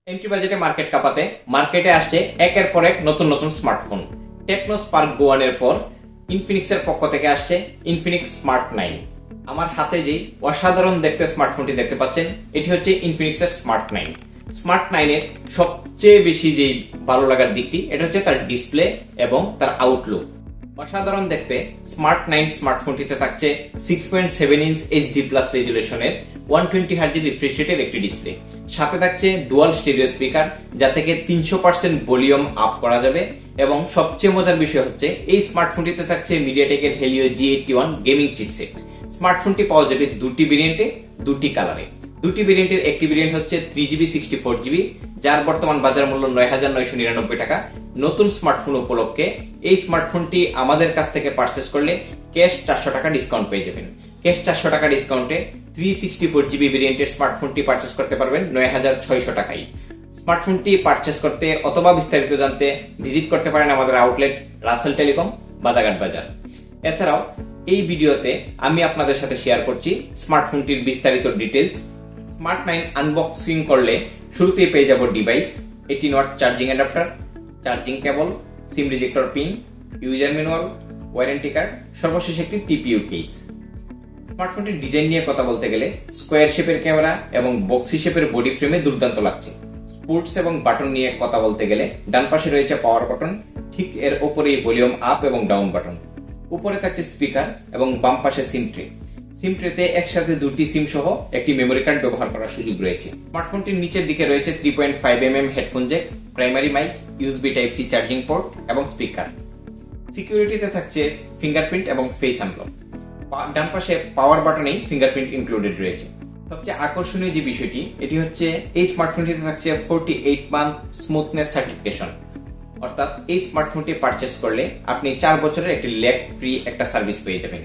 Entry বাজেটে market কাঁপাতে মার্কেটে আসছে একের পর এক নতুন নতুন স্মার্টফোন। টেকনো স্পার্ক Go 1 এর পর ইনফিনিক্সের পক্ষ থেকে আসছে ইনফিনিক্স স্মার্ট 9। আমার হাতে যেই অসাধারণ দেখতে স্মার্টফোনটি দেখতে পাচ্ছেন, এটি হচ্ছে ইনফিনিক্সের স্মার্ট 9। স্মার্ট 9 এর সবচেয়ে বেশি যেই ভালো লাগার দিকটি এটা হচ্ছে তার ডিসপ্লে এবং তার আউটলুক। অসাধারণ দেখতে স্মার্ট 9 স্মার্টফোনটিতে থাকছে 6.7 ইঞ্চ HD+ রেজুলেশনের 120 হার্জ রিফ্রেশ রেটের একটি ডিসপ্লে। সাথে থাকছে ডুয়াল স্টেরিও স্পিকার, যা থেকে 300% ভলিউম আপ করা যাবে। এবং সবচেয়ে মজার বিষয় হচ্ছে এই স্মার্টফোনটিতে থাকছে মিডিয়াটেকের হেলিও G81 গেমিং চিপসেট। স্মার্টফোনটি পাওয়া যাবে দুটি ভেরিয়েন্টে, দুটি কালারে। দুটি ভেরিয়েন্টের একটি ভেরিয়েন্ট হচ্ছে 3GB 64GB, যার বর্তমান বাজার মূল্য ৯,৯৯৯ টাকা। নতুন স্মার্টফোন উপলক্ষে এই স্মার্টফোনটি আমাদের কাছ থেকে পারচেস করলে ক্যাশ 400 টাকা ডিসকাউন্ট পেয়ে যাবেন। ক্যাশ 400 টাকা ডিসকাউন্টে 364GB ভেরিয়েন্টের স্মার্টফোনটি পারচেস করতে পারবেন ৯,৬০০ টাকায়। স্মার্টফোনটি পারচেস করতে অথবা বিস্তারিত জানতে ভিজিট করতে পারেন আমাদের আউটলেট রাসেল টেলিকম, বাদাঘাট বাজার। এছাড়াও এই ভিডিওতে আমি আপনাদের সাথে শেয়ার করছি স্মার্টফোনটির বিস্তারিত ডিটেলস। স্মার্ট 9 আনবক্সিং করলে শুরুতেই পেয়ে যাব device, 18 watt charging adapter, charging cable, SIM ejector pin, user manual, warranty card, সর্বশেষ একটি টিপিইউ কেস। স্মার্টফোনটির ডিজাইন নিয়ে কথা বলতে গেলে স্কোয়ার শেপের ক্যামেরা এবং বক্সি শেপের বডি ফ্রেমে দুর্দান্ত লাগছে। স্পোর্টস এবং বাটন নিয়ে কথা বলতে গেলে ডান পাশে রয়েছে পাওয়ার বাটন, ঠিক এর উপরেই ভলিউম আপ এবং ডাউন বাটন। উপরে থাকছে স্পিকার এবং বাম পাশে সিম ট্রে। সিম ট্রেতে একসাথে দুটি সিম সহ একটি মেমোরি কার্ড ব্যবহার করার সুযোগ রয়েছে। স্মার্টফোনটির নিচের দিকে রয়েছে 3.5mm headphone jack, primary mic, USB Type-C charging port এবং স্পিকার। সিকিউরিটিতে থাকছে ফিঙ্গারপ্রিন্ট এবং ফেস আনলক। ডান পাশে পাওয়ার বাটনেই ফিঙ্গারপ্রিন্ট ইনক্লুডেড রয়েছে। সবচেয়ে আকর্ষণীয় যে বিষয়টি এটি হচ্ছে এই স্মার্টফোনটিতে থাকছে 48 মান্থ স্মুথনেস সার্টিফিকেশন। অর্থাৎ এই স্মার্টফোনটি পারচেস করলে আপনি 4 বছরের একটি ল্যাগ ফ্রি একটা সার্ভিস পেয়ে যাবেন।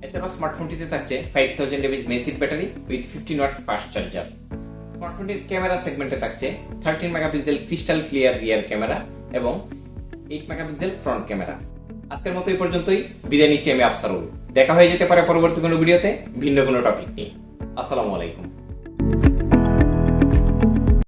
এছাড়াও স্মার্টফোনটিতে থাকছে 5000 mAh massive battery with 15 watt fast charger. স্মার্টফোনটির ক্যামেরা সেগমেন্টে থাকছে 13 megapixel crystal clear rear camera এবং 8 মেগাপিক্সেল ফ্রন্ট ক্যামেরা। আজকের মতো এই পর্যন্তই, বিদায় নিচ্ছি আমি আফসারুল। দেখা হয়ে যেতে পারে পরবর্তী কোনো ভিডিওতে ভিন্ন কোনো টপিক নিয়ে। আসসালামু আলাইকুম।